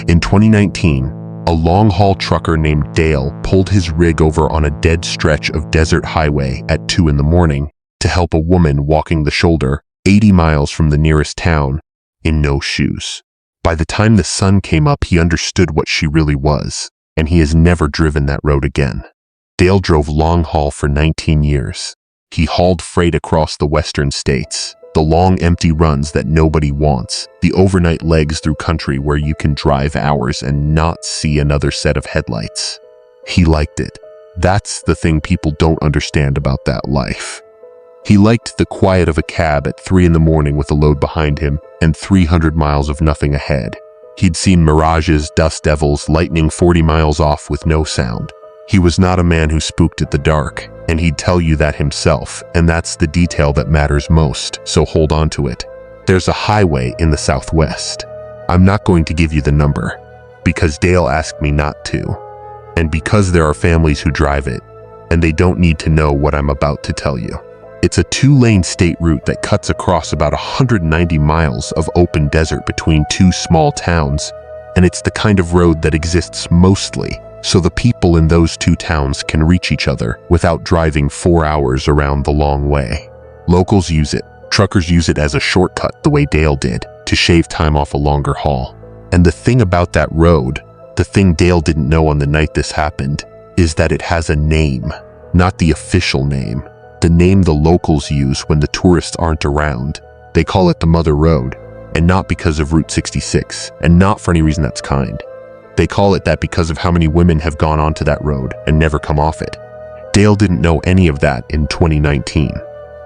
In 2019, a long-haul trucker named Dale pulled his rig over on a dead stretch of desert highway at 2 in the morning to help a woman walking the shoulder 80 miles from the nearest town in no shoes. By the time the sun came up, he understood what she really was, and he has never driven that road again. Dale drove long haul for 19 years. He hauled freight across the western states, the long empty runs that nobody wants, the overnight legs through country where you can drive hours and not see another set of headlights. He liked it. That's the thing people don't understand about that life. He liked the quiet of a cab at 3 in the morning with a load behind him and 300 miles of nothing ahead. He'd seen mirages, dust devils, lightning 40 miles off with no sound. He was not a man who spooked at the dark, and he'd tell you that himself, and that's the detail that matters most, so hold on to it. There's a highway in the southwest. I'm not going to give you the number, because Dale asked me not to, and because there are families who drive it, and they don't need to know what I'm about to tell you. It's a 2-lane state route that cuts across about 190 miles of open desert between 2 small towns, and it's the kind of road that exists mostly so the people in those 2 towns can reach each other without driving 4 hours around the long way. Locals use it. Truckers use it as a shortcut the way Dale did to shave time off a longer haul. And the thing about that road, the thing Dale didn't know on the night this happened, is that it has a name, not the official name. The name the locals use when the tourists aren't around. They call it the Mother Road, and not because of Route 66, and not for any reason that's kind. They call it that because of how many women have gone onto that road and never come off it. Dale didn't know any of that in 2019.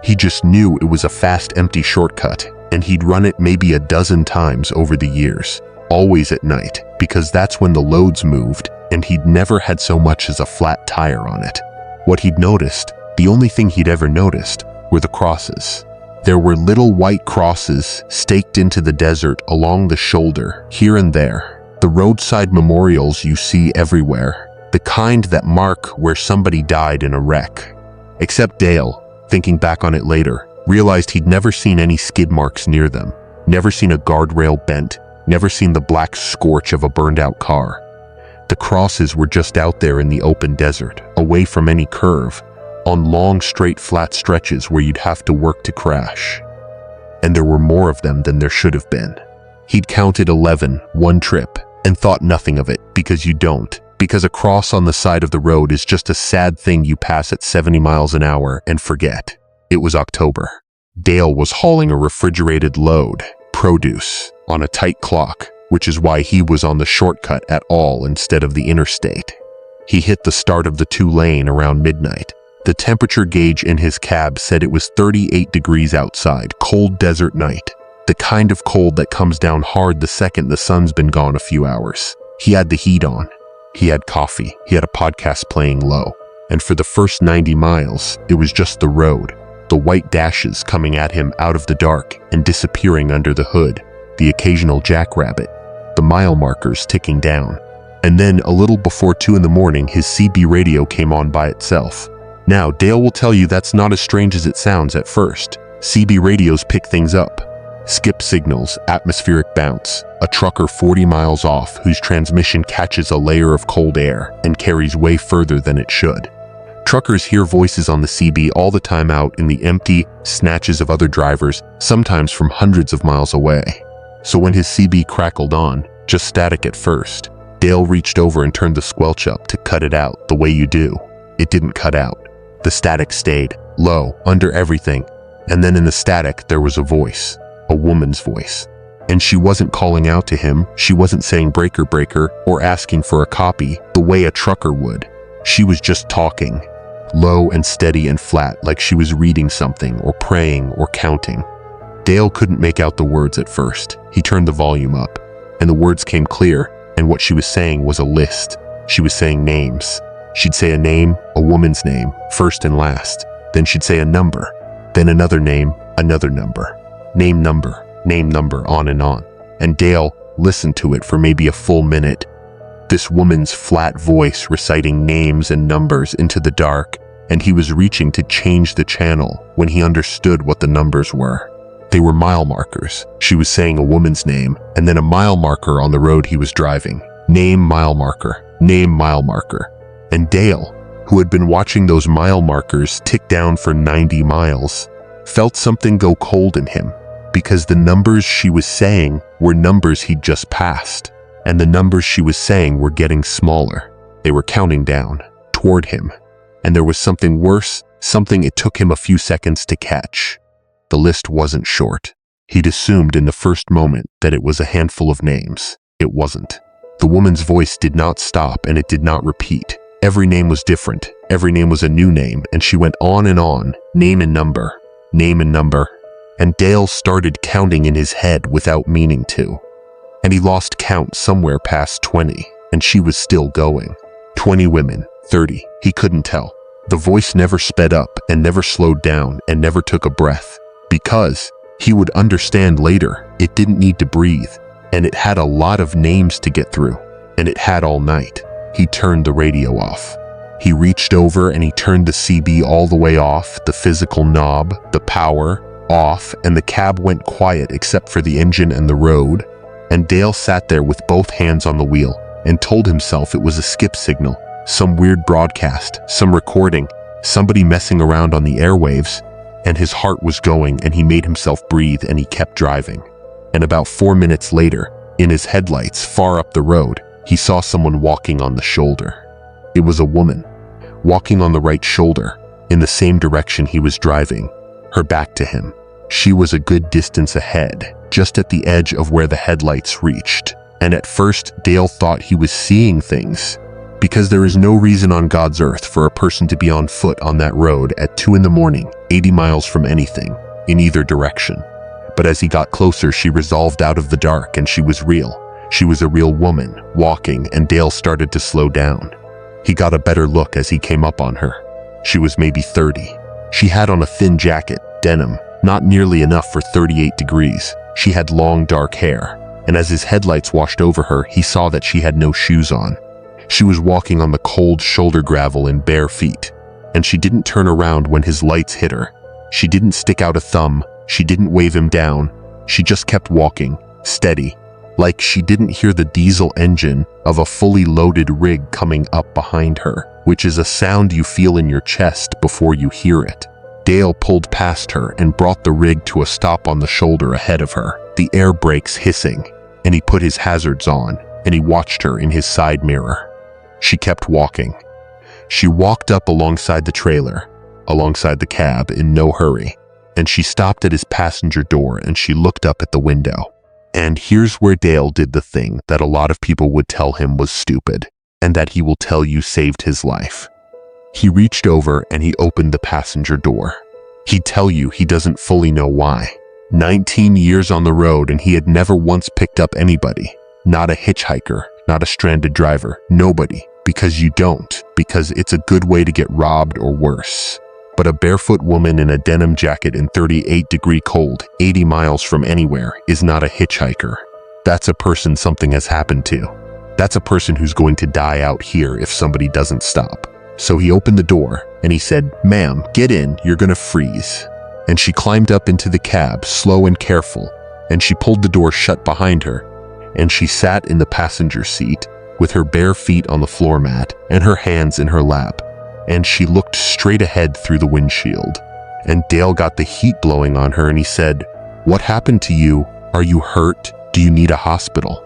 He just knew it was a fast, empty shortcut, and he'd run it maybe a dozen times over the years, always at night, because that's when the loads moved, and he'd never had so much as a flat tire on it. What he'd noticed, the only thing he'd ever noticed, were the crosses. There were little white crosses staked into the desert along the shoulder, here and there. The roadside memorials you see everywhere, the kind that mark where somebody died in a wreck. Except Dale, thinking back on it later, realized he'd never seen any skid marks near them, never seen a guardrail bent, never seen the black scorch of a burned-out car. The crosses were just out there in the open desert, away from any curve, on long, straight, flat stretches where you'd have to work to crash. And there were more of them than there should have been. He'd counted 11, one trip, and thought nothing of it, because you don't. Because a cross on the side of the road is just a sad thing you pass at 70 miles an hour and forget. It was October. Dale was hauling a refrigerated load, produce, on a tight clock, which is why he was on the shortcut at all instead of the interstate. He hit the start of the 2-lane around midnight. The temperature gauge in his cab said it was 38 degrees outside, cold desert night. The kind of cold that comes down hard the second the sun's been gone a few hours. He had the heat on. He had coffee. He had a podcast playing low. And for the first 90 miles, it was just the road, the white dashes coming at him out of the dark and disappearing under the hood, the occasional jackrabbit, the mile markers ticking down. And then, a little before 2 in the morning, his CB radio came on by itself. Now, Dale will tell you that's not as strange as it sounds at first. CB radios pick things up. Skip signals, atmospheric bounce, a trucker 40 miles off whose transmission catches a layer of cold air and carries way further than it should. Truckers hear voices on the CB all the time out in the empty snatches of other drivers, sometimes from hundreds of miles away. So when his CB crackled on, just static at first, Dale reached over and turned the squelch up to cut it out the way you do. It didn't cut out. The static stayed, low, under everything, and then in the static there was a voice. A woman's voice. And she wasn't calling out to him, she wasn't saying breaker breaker or asking for a copy the way a trucker would. She was just talking, low and steady and flat, like she was reading something or praying or counting. Dale couldn't make out the words at first. He turned the volume up, and the words came clear, and what she was saying was a list. She was saying names. She'd say a name, a woman's name, first and last. Then she'd say a number, then another name, another number. Name number, on and on. And Dale listened to it for maybe a full minute. This woman's flat voice reciting names and numbers into the dark, and he was reaching to change the channel when he understood what the numbers were. They were mile markers. She was saying a woman's name, and then a mile marker on the road he was driving. Name mile marker, name mile marker. And Dale, who had been watching those mile markers tick down for 90 miles, felt something go cold in him, because the numbers she was saying were numbers he'd just passed, and the numbers she was saying were getting smaller. They were counting down, toward him, and there was something worse, something it took him a few seconds to catch. The list wasn't short. He'd assumed in the first moment that it was a handful of names. It wasn't. The woman's voice did not stop, and it did not repeat. Every name was different. Every name was a new name, and she went on, name and number, name and number. And Dale started counting in his head without meaning to. And he lost count somewhere past 20, and she was still going. 20 women, 30, he couldn't tell. The voice never sped up and never slowed down and never took a breath, because he would understand later it didn't need to breathe, and it had a lot of names to get through, and it had all night. He turned the radio off. He reached over and he turned the CB all the way off, the physical knob, the power, off, and the cab went quiet except for the engine and the road, and Dale sat there with both hands on the wheel and told himself it was a skip signal, some weird broadcast, some recording, somebody messing around on the airwaves, and his heart was going and he made himself breathe and he kept driving. And about 4 minutes later, in his headlights far up the road, he saw someone walking on the shoulder. It was a woman, walking on the right shoulder, in the same direction he was driving, her back to him. She was a good distance ahead, just at the edge of where the headlights reached. And at first, Dale thought he was seeing things, because there is no reason on God's earth for a person to be on foot on that road at 2 in the morning, 80 miles from anything, in either direction. But as he got closer, she resolved out of the dark, and she was real. She was a real woman, walking, and Dale started to slow down. He got a better look as he came up on her. She was maybe 30. She had on a thin jacket, denim, not nearly enough for 38 degrees. She had long dark hair, and as his headlights washed over her, he saw that she had no shoes on. She was walking on the cold shoulder gravel in bare feet, and she didn't turn around when his lights hit her. She didn't stick out a thumb. She didn't wave him down. She just kept walking, steady, like she didn't hear the diesel engine of a fully loaded rig coming up behind her, which is a sound you feel in your chest before you hear it. Dale pulled past her and brought the rig to a stop on the shoulder ahead of her, the air brakes hissing, and he put his hazards on, and he watched her in his side mirror. She kept walking. She walked up alongside the trailer, alongside the cab in no hurry, and she stopped at his passenger door and she looked up at the window. And here's where Dale did the thing that a lot of people would tell him was stupid, and that he will tell you saved his life. He reached over and he opened the passenger door. He'd tell you he doesn't fully know why. 19 years on the road and he had never once picked up anybody. Not a hitchhiker, not a stranded driver, nobody. Because you don't, because it's a good way to get robbed or worse. But a barefoot woman in a denim jacket in 38-degree cold, 80 miles from anywhere, is not a hitchhiker. That's a person something has happened to. That's a person who's going to die out here if somebody doesn't stop. So he opened the door and he said, "Ma'am, get in, you're gonna freeze." And she climbed up into the cab, slow and careful, and she pulled the door shut behind her, and she sat in the passenger seat with her bare feet on the floor mat and her hands in her lap. And she looked straight ahead through the windshield. And Dale got the heat blowing on her and he said, "What happened to you? Are you hurt? Do you need a hospital?"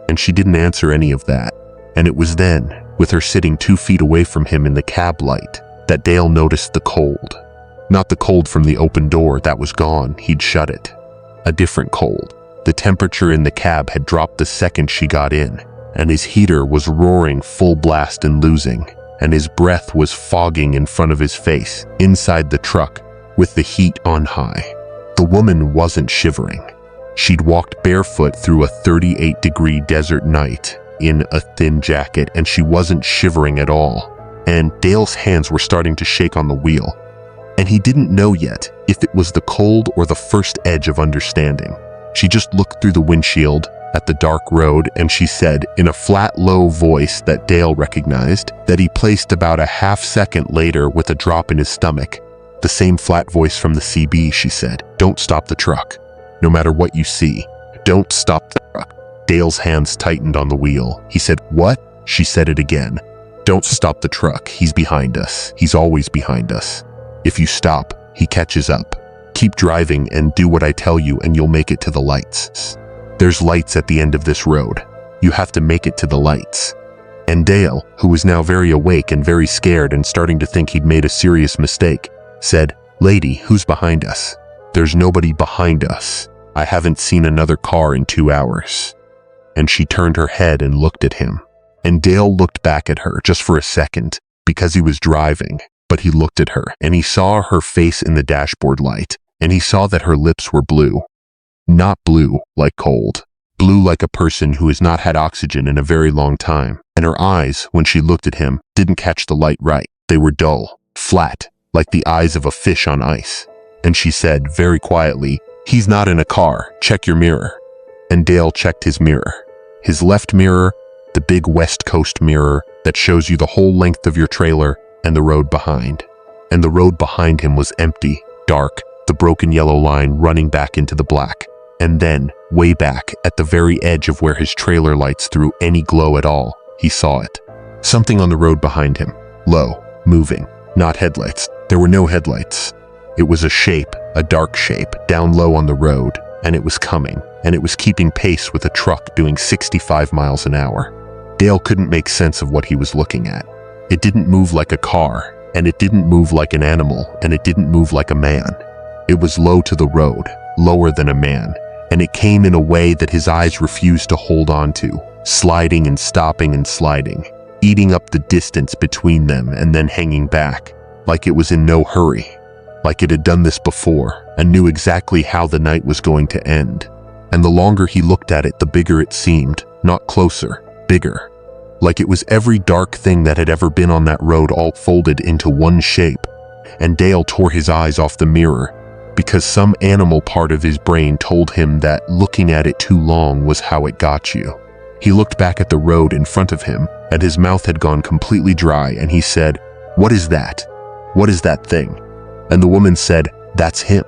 And she didn't answer any of that. And it was then, with her sitting 2 feet away from him in the cab light, that Dale noticed the cold. Not the cold from the open door, that was gone, he'd shut it. A different cold. The temperature in the cab had dropped the second she got in, and his heater was roaring full blast and losing, and his breath was fogging in front of his face, inside the truck, with the heat on high. The woman wasn't shivering. She'd walked barefoot through a 38-degree desert night in a thin jacket, and she wasn't shivering at all. And Dale's hands were starting to shake on the wheel. And he didn't know yet if it was the cold or the first edge of understanding. She just looked through the windshield at the dark road, and she said in a flat, low voice that Dale recognized, that he placed about a half second later with a drop in his stomach, The same flat voice from the CB, she said. Don't stop the truck. No matter what you see, don't stop the truck. Dale's hands tightened on the wheel. He said, what? She said it again. Don't stop the truck. He's behind us. He's always behind us. If you stop, he catches up. Keep driving and do what I tell you and you'll make it to the lights. There's lights at the end of this road. You have to make it to the lights. And Dale, who was now very awake and very scared and starting to think he'd made a serious mistake, said, Lady, who's behind us? There's nobody behind us. I haven't seen another car in 2 hours. And she turned her head and looked at him. And Dale looked back at her just for a second because he was driving, but he looked at her and he saw her face in the dashboard light and he saw that her lips were blue. Not blue like cold. Blue like a person who has not had oxygen in a very long time. And her eyes, when she looked at him, didn't catch the light right. They were dull, flat, like the eyes of a fish on ice. And she said very quietly, He's not in a car. Check your mirror. And Dale checked his mirror. His left mirror, the big West Coast mirror that shows you the whole length of your trailer and the road behind. And the road behind him was empty, dark, the broken yellow line running back into the black. And then, way back, at the very edge of where his trailer lights threw any glow at all, he saw it. Something on the road behind him. Low, moving, not headlights. There were no headlights. It was a shape, a dark shape, down low on the road, and it was coming, and it was keeping pace with a truck doing 65 miles an hour. Dale couldn't make sense of what he was looking at. It didn't move like a car, and it didn't move like an animal, and it didn't move like a man. It was low to the road, lower than a man, and it came in a way that his eyes refused to hold on to, sliding and stopping and sliding, eating up the distance between them and then hanging back, like it was in no hurry, like it had done this before and knew exactly how the night was going to end. And the longer he looked at it, the bigger it seemed, not closer, bigger. Like it was every dark thing that had ever been on that road all folded into one shape. And Dale tore his eyes off the mirror, because some animal part of his brain told him that looking at it too long was how it got you. He looked back at the road in front of him, and his mouth had gone completely dry, and he said, What is that? What is that thing? And the woman said, That's him.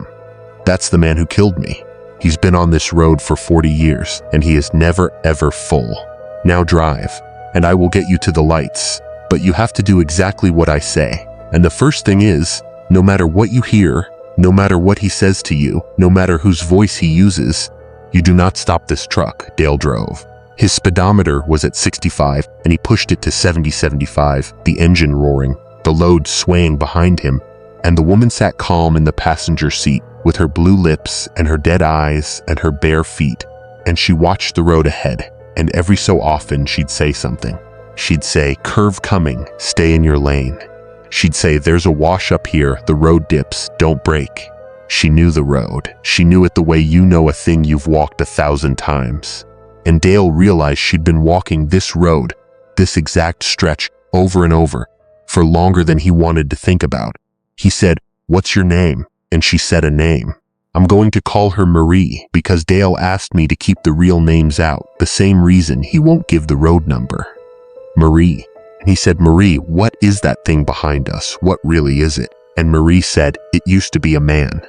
That's the man who killed me. He's been on this road for 40 years, and he is never ever full. Now drive, and I will get you to the lights, but you have to do exactly what I say. And the first thing is, no matter what you hear, no matter what he says to you, no matter whose voice he uses, you do not stop this truck. Dale drove. His speedometer was at 65 and he pushed it to 70-75, the engine roaring, the load swaying behind him, and the woman sat calm in the passenger seat with her blue lips and her dead eyes and her bare feet, and she watched the road ahead, and every so often she'd say something. She'd say, Curve coming, stay in your lane. She'd say, There's a wash up here, the road dips, don't brake. She knew the road. She knew it the way you know a thing you've walked 1,000 times. And Dale realized she'd been walking this road, this exact stretch, over and over, for longer than he wanted to think about. He said, What's your name? And she said a name. I'm going to call her Marie, because Dale asked me to keep the real names out, the same reason he won't give the road number. Marie. And he said, Marie, what is that thing behind us? What really is it? And Marie said, It used to be a man.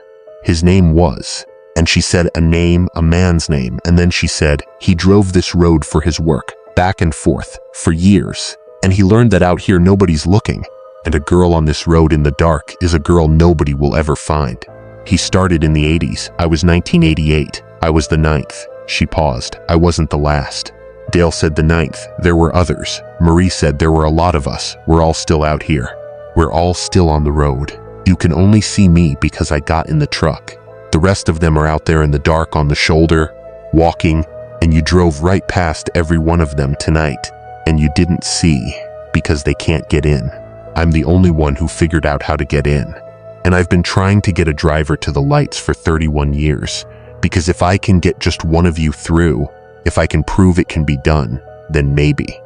His name was. And she said a name, a man's name. And then she said, he drove this road for his work, back and forth, for years. And he learned that out here nobody's looking. And a girl on this road in the dark is a girl nobody will ever find. He started in the 80s. I was 1988. I was the 9th. She paused. I wasn't the last. Dale said the 9th. There were others. Marie said there were a lot of us. We're all still out here. We're all still on the road. You can only see me because I got in the truck. The rest of them are out there in the dark on the shoulder, walking, and you drove right past every one of them tonight, and you didn't see because they can't get in. I'm the only one who figured out how to get in. And I've been trying to get a driver to the lights for 31 years, because if I can get just one of you through, if I can prove it can be done, then maybe.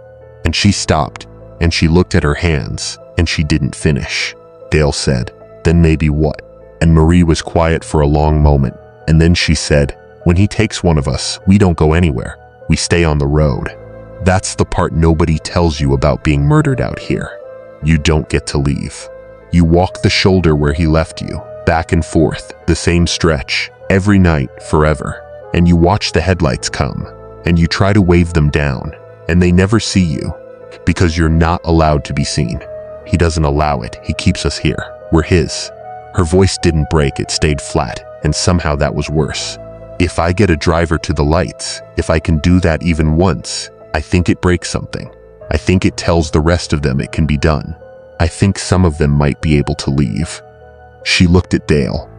And she stopped, and she looked at her hands, and she didn't finish. Dale said, Then maybe what? And Marie was quiet for a long moment, and then she said, When he takes one of us, we don't go anywhere. We stay on the road. That's the part nobody tells you about being murdered out here. You don't get to leave. You walk the shoulder where he left you, back and forth, the same stretch, every night, forever. And you watch the headlights come, and you try to wave them down, and they never see you, because you're not allowed to be seen. He doesn't allow it. He keeps us here. We're his. Her voice didn't break, it stayed flat, and somehow that was worse. If I get a driver to the lights, if I can do that even once, I think it breaks something. I think it tells the rest of them it can be done. I think some of them might be able to leave. She looked at Dale.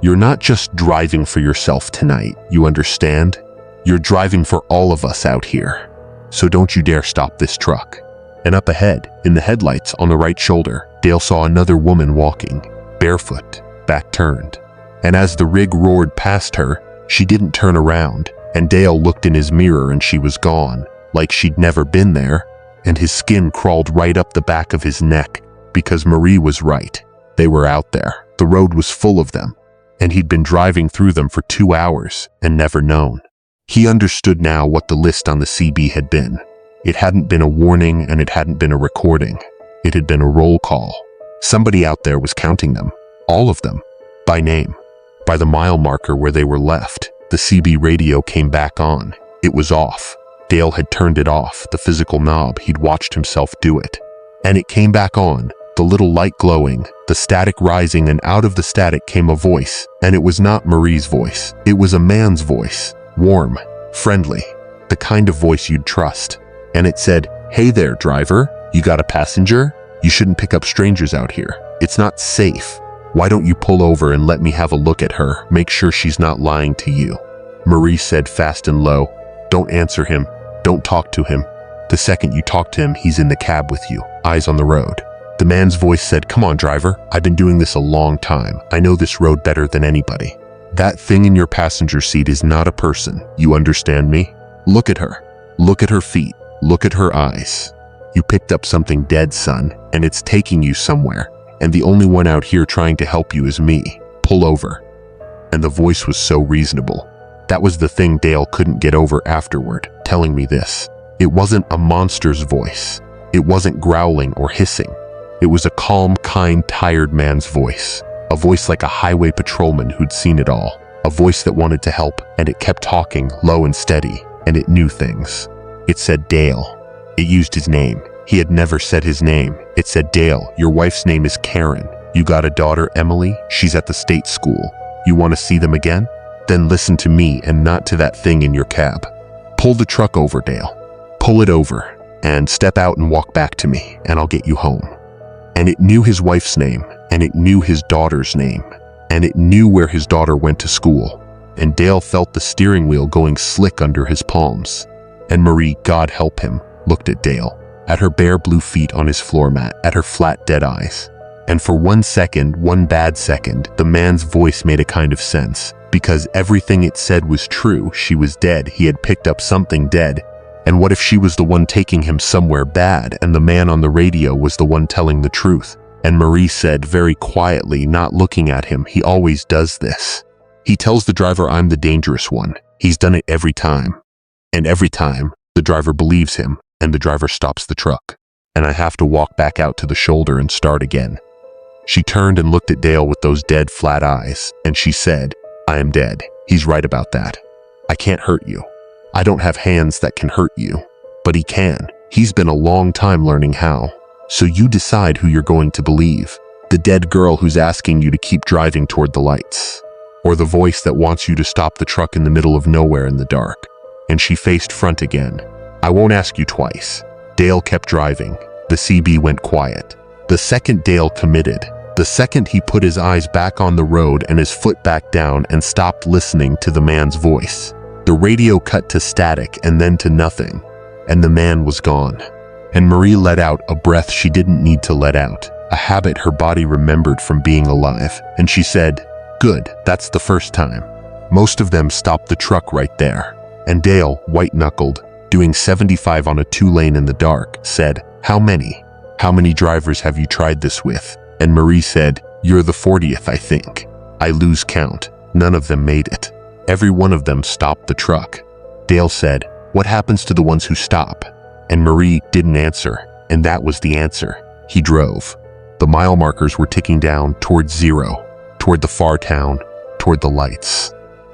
You're not just driving for yourself tonight, you understand? You're driving for all of us out here. So don't you dare stop this truck. And up ahead, in the headlights on the right shoulder, Dale saw another woman walking, barefoot, back turned. And as the rig roared past her, she didn't turn around, and Dale looked in his mirror and she was gone, like she'd never been there, and his skin crawled right up the back of his neck, because Marie was right. They were out there. The road was full of them, and he'd been driving through them for 2 hours and never known. He understood now what the list on the CB had been. It hadn't been a warning and it hadn't been a recording. It had been a roll call. Somebody out there was counting them, all of them, by name. By the mile marker where they were left, the CB radio came back on. It was off. Dale had turned it off, the physical knob. He'd watched himself do it. And it came back on, the little light glowing, the static rising, and out of the static came a voice. And it was not Marie's voice. It was a man's voice. Warm, friendly, the kind of voice you'd trust. And it said, "Hey there, driver. You got a passenger? You shouldn't pick up strangers out here. It's not safe. Why don't you pull over and let me have a look at her, make sure she's not lying to you?" Marie said fast and low, "Don't answer him. Don't talk to him. The second you talk to him, he's in the cab with you, eyes on the road." The man's voice said, "Come on, driver. I've been doing this a long time. I know this road better than anybody. That thing in your passenger seat is not a person. You understand me? Look at her. Look at her feet. Look at her eyes. You picked up something dead, son, and it's taking you somewhere. And the only one out here trying to help you is me. Pull over." And the voice was so reasonable. That was the thing Dale couldn't get over afterward, telling me this. It wasn't a monster's voice. It wasn't growling or hissing. It was a calm, kind, tired man's voice. A voice like a highway patrolman who'd seen it all. A voice that wanted to help, and it kept talking, low and steady, and it knew things. It said Dale. It used his name. He had never said his name. It said, "Dale, your wife's name is Karen. You got a daughter, Emily? She's at the state school. You want to see them again? Then listen to me and not to that thing in your cab. Pull the truck over, Dale. Pull it over, and step out and walk back to me, and I'll get you home." And it knew his wife's name, and it knew his daughter's name, and it knew where his daughter went to school. And Dale felt the steering wheel going slick under his palms. And Marie, God help him, looked at Dale, at her bare blue feet on his floor mat, at her flat dead eyes. And for 1 second, one bad second, the man's voice made a kind of sense, because everything it said was true. She was dead. He had picked up something dead. And what if she was the one taking him somewhere bad, and the man on the radio was the one telling the truth? And Marie said very quietly, not looking at him, "He always does this. He tells the driver I'm the dangerous one. He's done it every time. And every time, the driver believes him, and the driver stops the truck. And I have to walk back out to the shoulder and start again." She turned and looked at Dale with those dead, flat eyes, and she said, "I am dead. He's right about that. I can't hurt you. I don't have hands that can hurt you. But he can. He's been a long time learning how. So you decide who you're going to believe. The dead girl who's asking you to keep driving toward the lights. Or the voice that wants you to stop the truck in the middle of nowhere in the dark." And she faced front again. "I won't ask you twice." Dale kept driving. The CB went quiet. The second Dale committed, the second he put his eyes back on the road and his foot back down and stopped listening to the man's voice, the radio cut to static and then to nothing, and the man was gone. And Marie let out a breath she didn't need to let out, a habit her body remembered from being alive, and she said, "Good, that's the first time." Most of them stopped the truck right there. And Dale, white-knuckled, doing 75 on a 2-lane in the dark, said, "How many? How many drivers have you tried this with?" And Marie said, "You're the 40th, I think. I lose count. None of them made it. Every one of them stopped the truck." Dale said, "What happens to the ones who stop?" And Marie didn't answer, and that was the answer. He drove. The mile markers were ticking down toward zero, toward the far town, toward the lights.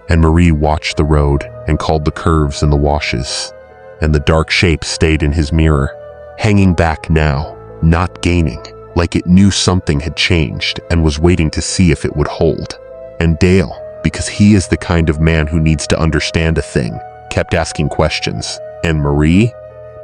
And Marie watched the road and called the curves and the washes. And the dark shape stayed in his mirror, hanging back now, not gaining, like it knew something had changed and was waiting to see if it would hold. And Dale, because he is the kind of man who needs to understand a thing, kept asking questions. And Marie,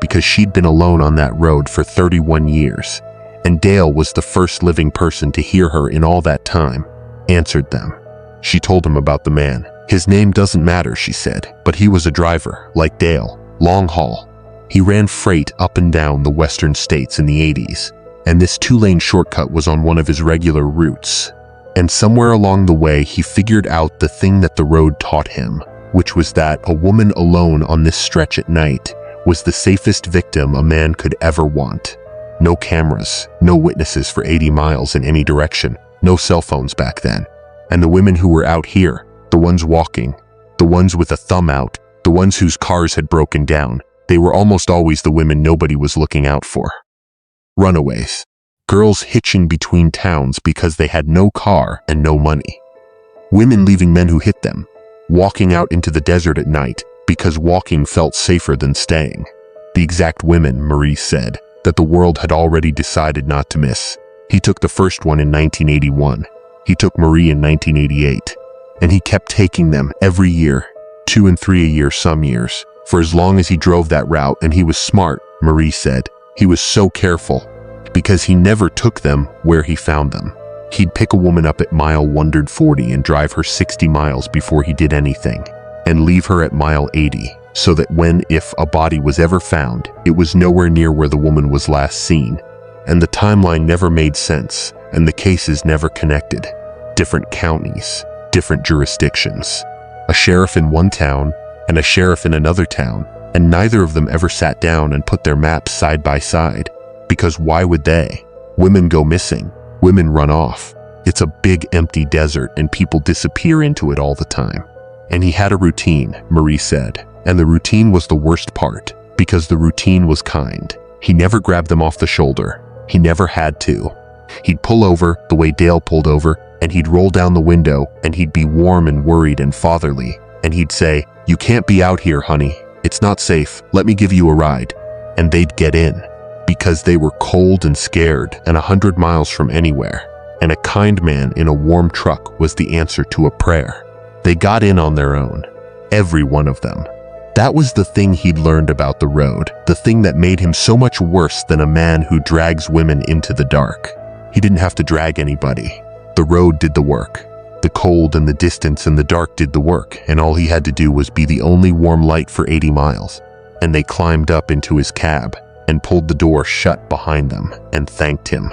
because she'd been alone on that road for 31 years, and Dale was the first living person to hear her in all that time, answered them. She told him about the man. His name doesn't matter, she said, but he was a driver, like Dale, long haul. He ran freight up and down the western states in the 80s, and this 2-lane shortcut was on one of his regular routes. And somewhere along the way, he figured out the thing that the road taught him, which was that a woman alone on this stretch at night was the safest victim a man could ever want. No cameras, no witnesses for 80 miles in any direction, no cell phones back then. And the women who were out here, the ones walking, the ones with a thumb out, the ones whose cars had broken down, they were almost always the women nobody was looking out for. Runaways. Girls hitching between towns because they had no car and no money. Women leaving men who hit them. Walking out into the desert at night because walking felt safer than staying. The exact women, Marie said, that the world had already decided not to miss. He took the first one in 1981. He took Marie in 1988. And he kept taking them every year, 2 and 3 a year some years, for as long as he drove that route. And he was smart, Marie said. He was so careful, because he never took them where he found them. He'd pick a woman up at mile 140 and drive her 60 miles before he did anything, and leave her at mile 80, so that if a body was ever found, it was nowhere near where the woman was last seen. And the timeline never made sense, and the cases never connected. Different counties, different jurisdictions. A sheriff in one town and a sheriff in another town, and neither of them ever sat down and put their maps side by side. Because why would they? Women go missing. Women run off. It's a big empty desert and people disappear into it all the time. And he had a routine, Marie said. And the routine was the worst part, because the routine was kind. He never grabbed them off the shoulder. He never had to. He'd pull over the way Dale pulled over, and he'd roll down the window, and he'd be warm and worried and fatherly. And he'd say, "You can't be out here, honey. It's not safe. Let me give you a ride." And they'd get in, because they were cold and scared and 100 miles from anywhere. And a kind man in a warm truck was the answer to a prayer. They got in on their own. Every one of them. That was the thing he'd learned about the road, the thing that made him so much worse than a man who drags women into the dark. He didn't have to drag anybody. The road did the work. The cold and the distance and the dark did the work, and all he had to do was be the only warm light for 80 miles. And they climbed up into his cab and pulled the door shut behind them and thanked him.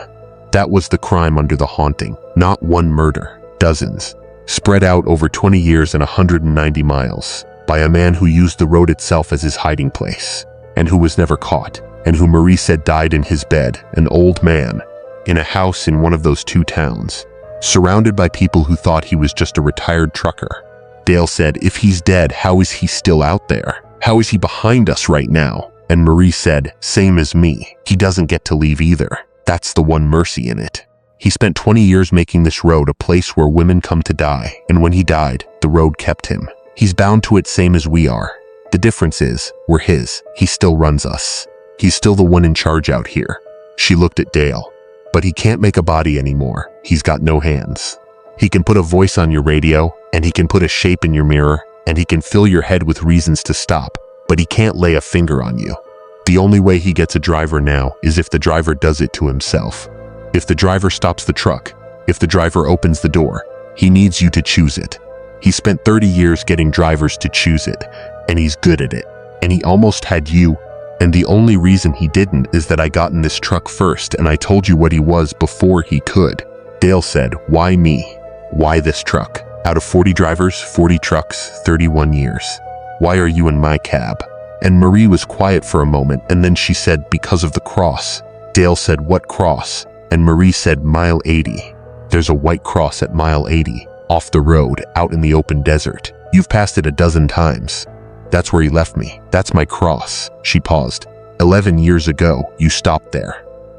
That was the crime under the haunting. Not one murder, dozens, spread out over 20 years and 190 miles, by a man who used the road itself as his hiding place, and who was never caught, and who Marie said died in his bed, an old man, in a house in one of those 2 towns, surrounded by people who thought he was just a retired trucker. Dale said, "If he's dead, how is he still out there? How is he behind us right now?" And Marie said, "Same as me. He doesn't get to leave either. That's the one mercy in it. He spent 20 years making this road a place where women come to die, and when he died, the road kept him. He's bound to it same as we are. The difference is, we're his. He still runs us. He's still the one in charge out here." She looked at Dale. "But he can't make a body anymore. He's got no hands. He can put a voice on your radio, and he can put a shape in your mirror, and he can fill your head with reasons to stop, but he can't lay a finger on you. The only way he gets a driver now is if the driver does it to himself. If the driver stops the truck, if the driver opens the door, he needs you to choose it. He spent 30 years getting drivers to choose it, and he's good at it. And he almost had you, and the only reason he didn't is that I got in this truck first and I told you what he was before he could." Dale said, "Why me? Why this truck? Out of 40 drivers, 40 trucks, 31 years. Why are you in my cab?" And Marie was quiet for a moment, and then she said, "Because of the cross." Dale said, "What cross?" And Marie said, "Mile 80. There's a white cross at mile 80, off the road, out in the open desert. You've passed it a dozen times. That's where he left me. That's my cross." She paused. 11 years ago, you stopped there.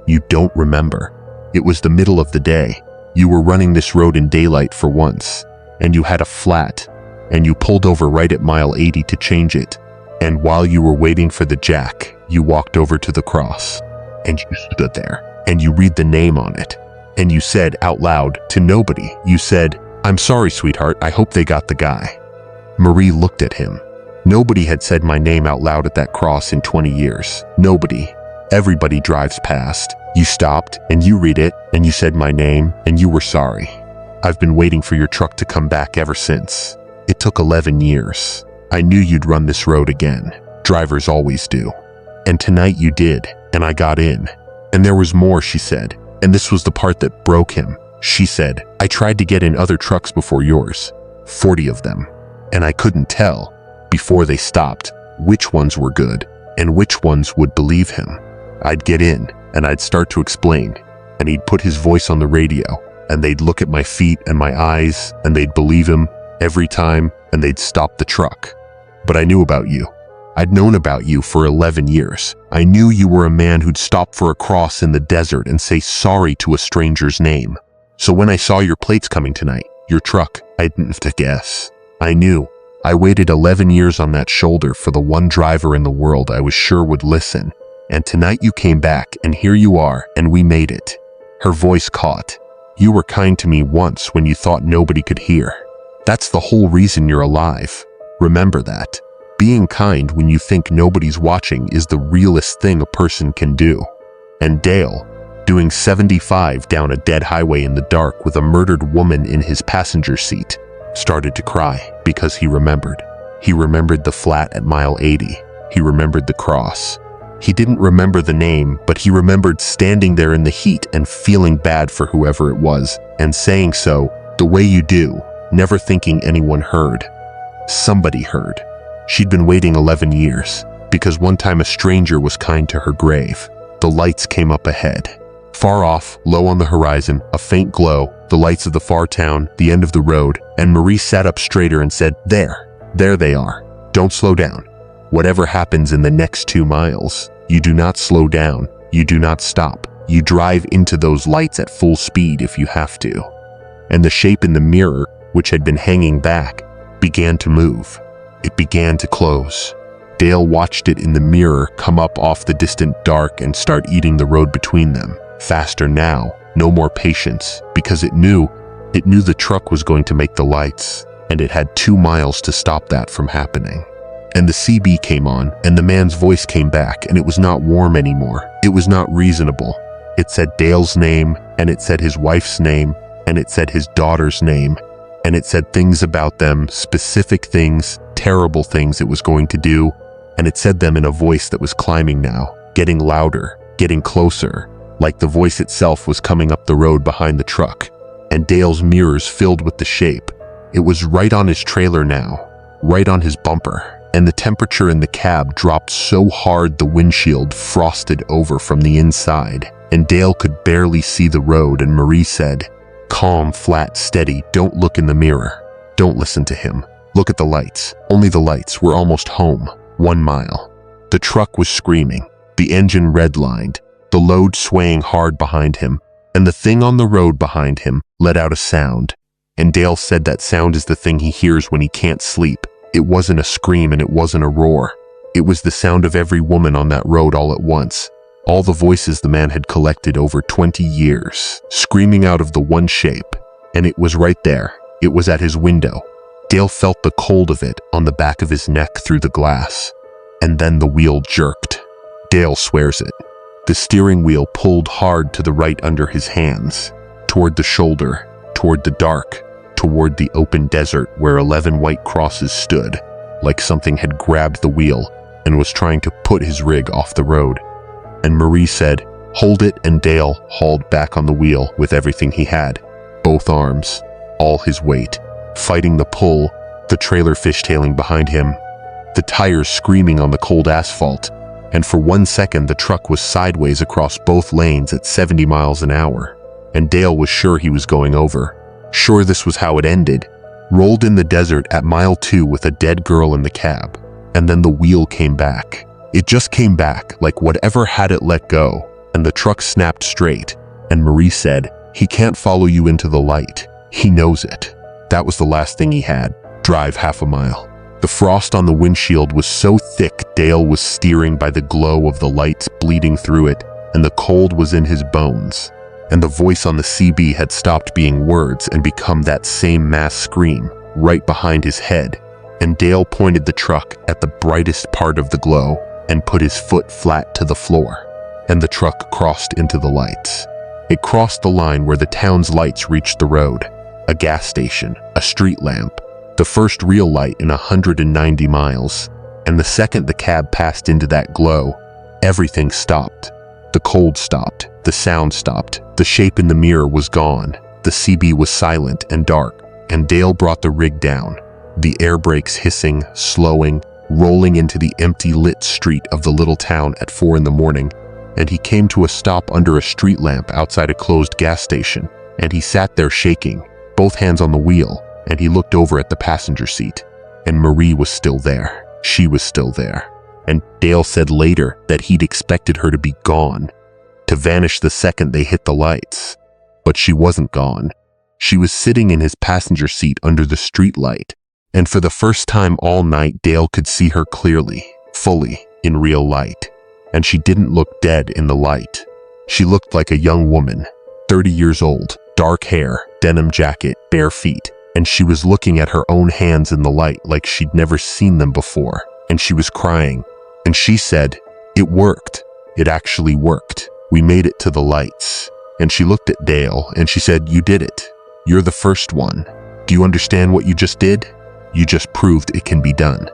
You don't remember. It was the middle of the day. You were running this road in daylight for once, and you had a flat, and you pulled over right at mile 80 to change it. And while you were waiting for the jack, you walked over to the cross, and you stood there, and you read the name on it. And you said out loud to nobody, you said, "I'm sorry, sweetheart, I hope they got the guy." Marie looked at him. Nobody had said my name out loud at that cross in 20 years. Nobody. Everybody drives past. You stopped, and you read it, and you said my name, and you were sorry. I've been waiting for your truck to come back ever since. It took 11 years. I knew you'd run this road again. Drivers always do. And tonight you did, and I got in. And there was more, she said. And this was the part that broke him. She said, "I tried to get in other trucks before yours, 40 of them. And I couldn't tell, before they stopped, which ones were good and which ones would believe him. I'd get in, and I'd start to explain, and he'd put his voice on the radio, and they'd look at my feet and my eyes, and they'd believe him every time, and they'd stop the truck. But I knew about you. I'd known about you for 11 years. I knew you were a man who'd stop for a cross in the desert and say sorry to a stranger's name. So when I saw your plates coming tonight, your truck, I didn't have to guess. I knew. I waited 11 years on that shoulder for the one driver in the world I was sure would listen. And tonight you came back, and here you are, and we made it." Her voice caught. "You were kind to me once when you thought nobody could hear. That's the whole reason you're alive. Remember that. Being kind when you think nobody's watching is the realest thing a person can do." And Dale, doing 75 down a dead highway in the dark with a murdered woman in his passenger seat, started to cry because he remembered. He remembered the flat at mile 80. He remembered the cross. He didn't remember the name, but he remembered standing there in the heat and feeling bad for whoever it was, and saying so, the way you do, never thinking anyone heard. Somebody heard. She'd been waiting 11 years, because one time a stranger was kind to her grave. The lights came up ahead. Far off, low on the horizon, a faint glow, the lights of the far town, the end of the road, and Marie sat up straighter and said, There they are. Don't slow down. Whatever happens in the next 2 miles, you do not slow down, you do not stop. You drive into those lights at full speed if you have to." And the shape in the mirror, which had been hanging back, began to move. It began to close. Dale watched it in the mirror come up off the distant dark and start eating the road between them. Faster now, no more patience, because it knew the truck was going to make the lights, and it had 2 miles to stop that from happening. And the CB came on, and the man's voice came back, and it was not warm anymore. It was not reasonable. It said Dale's name, and it said his wife's name, and it said his daughter's name, and it said things about them, specific things, terrible things it was going to do, and it said them in a voice that was climbing now, getting louder, getting closer, like the voice itself was coming up the road behind the truck, and Dale's mirrors filled with the shape. It was right on his trailer now, right on his bumper. And the temperature in the cab dropped so hard the windshield frosted over from the inside, and Dale could barely see the road, and Marie said, "Calm, flat, steady, don't look in the mirror. Don't listen to him. Look at the lights. Only the lights. We're almost home. 1 mile." The truck was screaming, the engine redlined, the load swaying hard behind him, and the thing on the road behind him let out a sound. And Dale said that sound is the thing he hears when he can't sleep. It wasn't a scream and it wasn't a roar. It was the sound of every woman on that road all at once. All the voices the man had collected over 20 years, screaming out of the one shape. And it was right there. It was at his window. Dale felt the cold of it on the back of his neck through the glass. And then the wheel jerked. Dale swears it. The steering wheel pulled hard to the right under his hands, toward the shoulder, toward the dark, toward the open desert where 11 white crosses stood, like something had grabbed the wheel and was trying to put his rig off the road. And Marie said, "Hold it," and Dale hauled back on the wheel with everything he had, both arms, all his weight, fighting the pull, the trailer fishtailing behind him, the tires screaming on the cold asphalt, and for 1 second the truck was sideways across both lanes at 70 miles an hour, and Dale was sure he was going over. Sure this was how it ended. Rolled in the desert at mile 2 with a dead girl in the cab. And then the wheel came back. It just came back, like whatever had it let go, and the truck snapped straight, and Marie said, "He can't follow you into the light. He knows it." That was the last thing he had. Drive half a mile. The frost on the windshield was so thick Dale was steering by the glow of the lights bleeding through it, and the cold was in his bones. And the voice on the CB had stopped being words and become that same mass scream right behind his head. And Dale pointed the truck at the brightest part of the glow and put his foot flat to the floor. And the truck crossed into the lights. It crossed the line where the town's lights reached the road. A gas station, a street lamp, the first real light in 190 miles. And the second the cab passed into that glow, everything stopped. The cold stopped, the sound stopped, the shape in the mirror was gone, the CB was silent and dark, and Dale brought the rig down. The air brakes hissing, slowing, rolling into the empty lit street of the little town at 4 in the morning, and he came to a stop under a street lamp outside a closed gas station, and he sat there shaking, both hands on the wheel, and he looked over at the passenger seat, and Marie was still there. She was still there. And Dale said later that he'd expected her to be gone, to vanish the second they hit the lights. But she wasn't gone. She was sitting in his passenger seat under the street light, and for the first time all night Dale could see her clearly, fully, in real light. And she didn't look dead in the light. She looked like a young woman, 30 years old, dark hair, denim jacket, bare feet, and she was looking at her own hands in the light like she'd never seen them before, and she was crying. And she said, "It worked. It actually worked. We made it to the lights." And she looked at Dale and she said, "You did it. You're the first one. Do you understand what you just did? You just proved it can be done."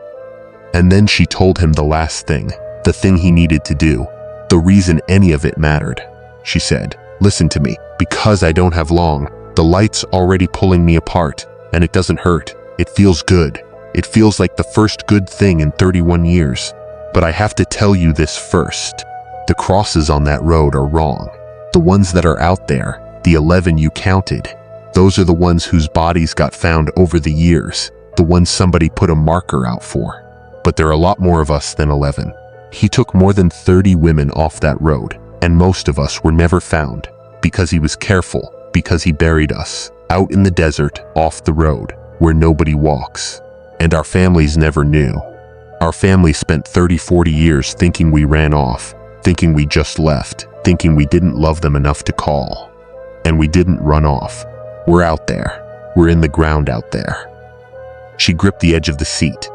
And then she told him the last thing, the thing he needed to do, the reason any of it mattered. She said, "Listen to me, because I don't have long. The light's already pulling me apart, and it doesn't hurt. It feels good. It feels like the first good thing in 31 years. But I have to tell you this first. The crosses on that road are wrong. The ones that are out there, the 11 you counted, those are the ones whose bodies got found over the years, the ones somebody put a marker out for. But there are a lot more of us than 11. He took more than 30 women off that road, and most of us were never found, because he was careful, because he buried us, out in the desert, off the road, where nobody walks. And our families never knew. Our family spent 30, 40 years thinking we ran off, thinking we just left, thinking we didn't love them enough to call. And we didn't run off. We're out there. We're in the ground out there. She gripped the edge of the seat.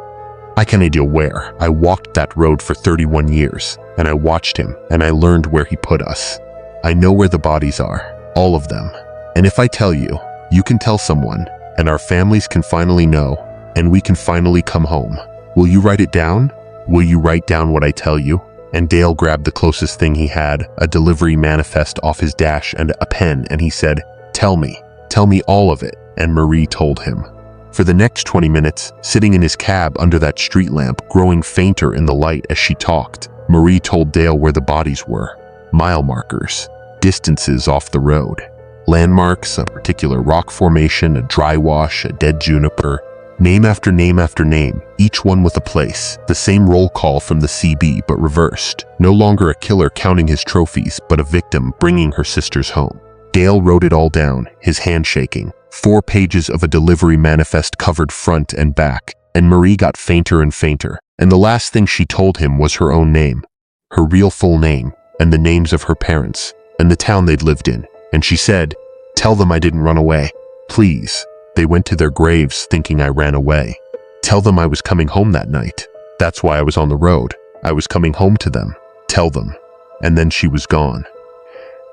I can't idea where. I walked that road for 31 years, and I watched him, and I learned where he put us. I know where the bodies are, all of them. And if I tell you, you can tell someone, and our families can finally know, and we can finally come home. Will you write it down? Will you write down what I tell you?" And Dale grabbed the closest thing he had, a delivery manifest off his dash and a pen, and he said, Tell me all of it." And Marie told him. For the next 20 minutes, sitting in his cab under that street lamp, growing fainter in the light as she talked, Marie told Dale where the bodies were. Mile markers, distances off the road, landmarks, a particular rock formation, a dry wash, a dead juniper, name after name after name, each one with a place, the same roll call from the CB but reversed. No longer a killer counting his trophies, but a victim bringing her sisters home. Dale wrote it all down, his hand shaking. 4 pages of a delivery manifest covered front and back, and Marie got fainter and fainter. And the last thing she told him was her own name, her real full name, and the names of her parents, and the town they'd lived in. And she said, "Tell them I didn't run away. Please. They went to their graves thinking I ran away. Tell them I was coming home that night. That's why I was on the road. I was coming home to them. Tell them." And then she was gone.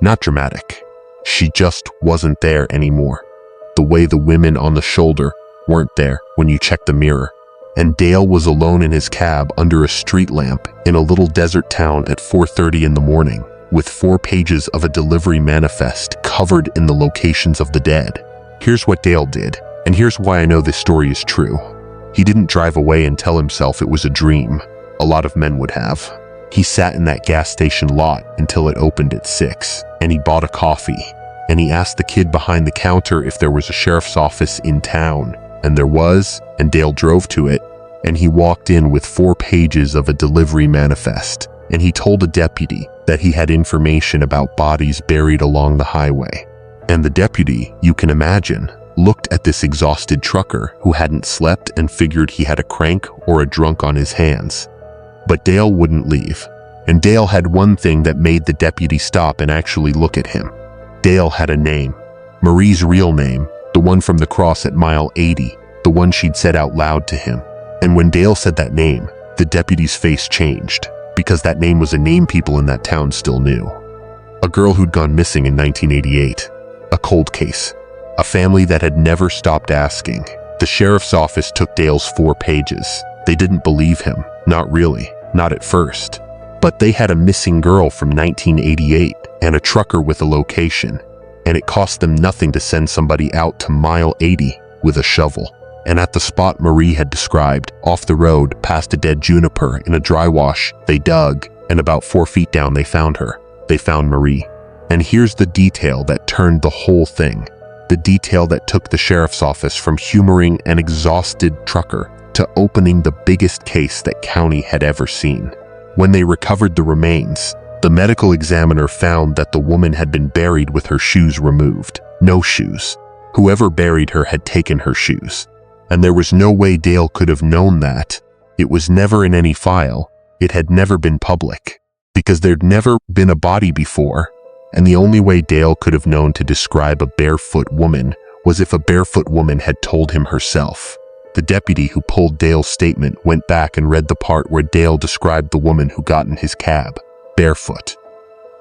Not dramatic. She just wasn't there anymore. The way the women on the shoulder weren't there when you checked the mirror. And Dale was alone in his cab under a street lamp in a little desert town at 4:30 in the morning, with 4 pages of a delivery manifest covered in the locations of the dead. Here's what Dale did, and here's why I know this story is true. He didn't drive away and tell himself it was a dream. A lot of men would have. He sat in that gas station lot until it opened at 6, and he bought a coffee, and he asked the kid behind the counter if there was a sheriff's office in town, and there was, and Dale drove to it, and he walked in with 4 pages of a delivery manifest, and he told a deputy, that he had information about bodies buried along the highway. And the deputy, you can imagine, looked at this exhausted trucker who hadn't slept and figured he had a crank or a drunk on his hands. But Dale wouldn't leave. And Dale had one thing that made the deputy stop and actually look at him. Dale had a name. Marie's real name, the one from the cross at mile 80, the one she'd said out loud to him. And when Dale said that name, the deputy's face changed, because that name was a name people in that town still knew. A girl who'd gone missing in 1988. A cold case. A family that had never stopped asking. The sheriff's office took Dale's 4 pages. They didn't believe him. Not really. Not at first. But they had a missing girl from 1988 and a trucker with a location. And it cost them nothing to send somebody out to mile 80 with a shovel. And at the spot Marie had described, off the road past a dead juniper in a dry wash, they dug, and about 4 feet down they found her. They found Marie. And here's the detail that turned the whole thing. The detail that took the sheriff's office from humoring an exhausted trucker to opening the biggest case that county had ever seen. When they recovered the remains, the medical examiner found that the woman had been buried with her shoes removed. No shoes. Whoever buried her had taken her shoes. And there was no way Dale could have known that. It was never in any file. It had never been public. Because there'd never been a body before. And the only way Dale could have known to describe a barefoot woman was if a barefoot woman had told him herself. The deputy who pulled Dale's statement went back and read the part where Dale described the woman who got in his cab, barefoot,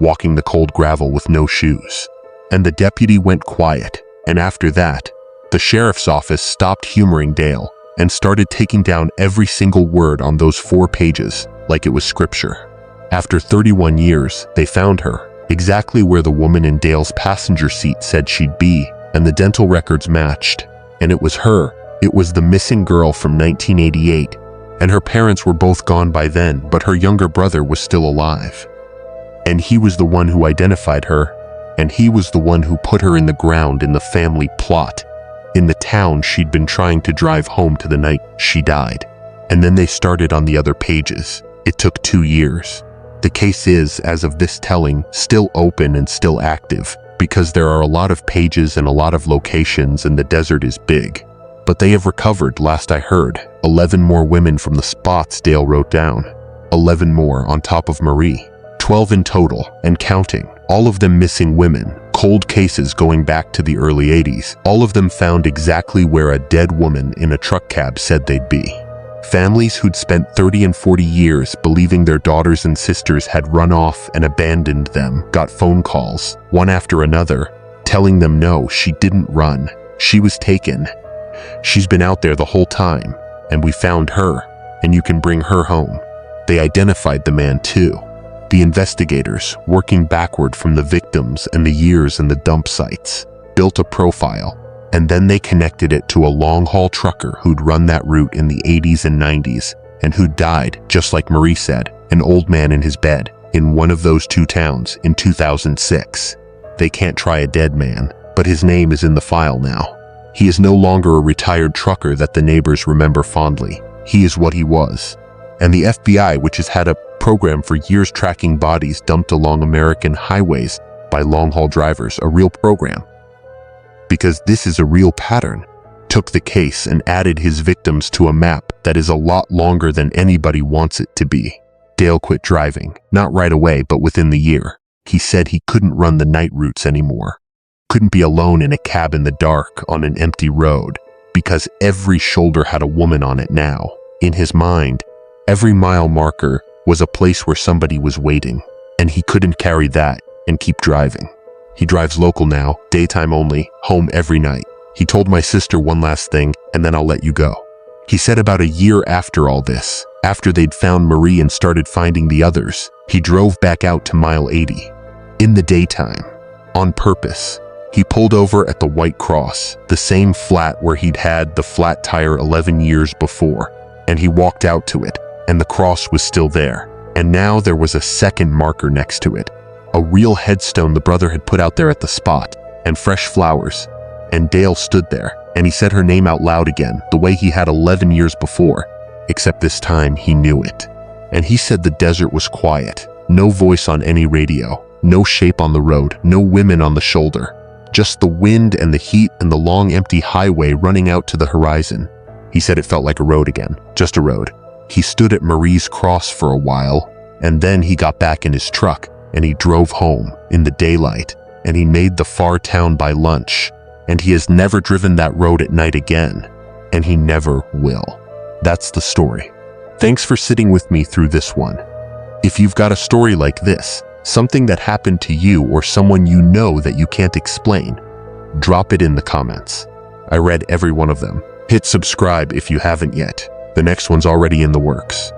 walking the cold gravel with no shoes. And the deputy went quiet, and after that, the sheriff's office stopped humoring Dale and started taking down every single word on those 4 pages like it was scripture. After 31 years, they found her, exactly where the woman in Dale's passenger seat said she'd be, and the dental records matched. And it was her. It was the missing girl from 1988, and her parents were both gone by then, but her younger brother was still alive. And he was the one who identified her, and he was the one who put her in the ground in the family plot, in the town she'd been trying to drive home to the night she died. And then they started on the other pages. It took 2 years. The case is, as of this telling, still open and still active, because there are a lot of pages and a lot of locations and the desert is big. But they have recovered, last I heard, 11 more women from the spots Dale wrote down. 11 more on top of Marie. 12 in total, and counting. All of them missing women. Cold cases going back to the early 80s. All of them found exactly where a dead woman in a truck cab said they'd be. Families who'd spent 30 and 40 years believing their daughters and sisters had run off and abandoned them got phone calls, one after another, telling them no, she didn't run. She was taken. She's been out there the whole time, and we found her, and you can bring her home. They identified the man too. The investigators, working backward from the victims and the years and the dump sites, built a profile, and then they connected it to a long-haul trucker who'd run that route in the 80s and 90s, and who'd died, just like Marie said, an old man in his bed, in one of those 2 towns in 2006. They can't try a dead man, but his name is in the file now. He is no longer a retired trucker that the neighbors remember fondly. He is what he was. And the FBI, which has had a program for years tracking bodies dumped along American highways by long-haul drivers, a real program, because this is a real pattern, took the case and added his victims to a map that is a lot longer than anybody wants it to be. Dale quit driving, not right away, but within the year. He said he couldn't run the night routes anymore. Couldn't be alone in a cab in the dark on an empty road, because every shoulder had a woman on it now. In his mind, every mile marker was a place where somebody was waiting, and he couldn't carry that and keep driving. He drives local now, daytime only, home every night. He told my sister one last thing, and then I'll let you go. He said about a year after all this, after they'd found Marie and started finding the others, he drove back out to mile 80. In the daytime. On purpose. He pulled over at the White Cross, the same flat where he'd had the flat tire 11 years before, and he walked out to it, and the cross was still there. And now there was a second marker next to it. A real headstone the brother had put out there at the spot, and fresh flowers. And Dale stood there, and he said her name out loud again, the way he had 11 years before, except this time he knew it. And he said the desert was quiet, No voice on any radio, no shape on the road, no women on the shoulder. Just the wind and the heat and the long empty highway running out to the horizon. He said it felt like a road again, just a road. He stood at Marie's Cross for a while, and then he got back in his truck and he drove home in the daylight, and he made the far town by lunch, and he has never driven that road at night again, and he never will. That's the story. Thanks for sitting with me through this one. If you've got a story like this, something that happened to you or someone you know that you can't explain, drop it in the comments. I read every one of them. Hit subscribe if you haven't yet. The next one's already in the works.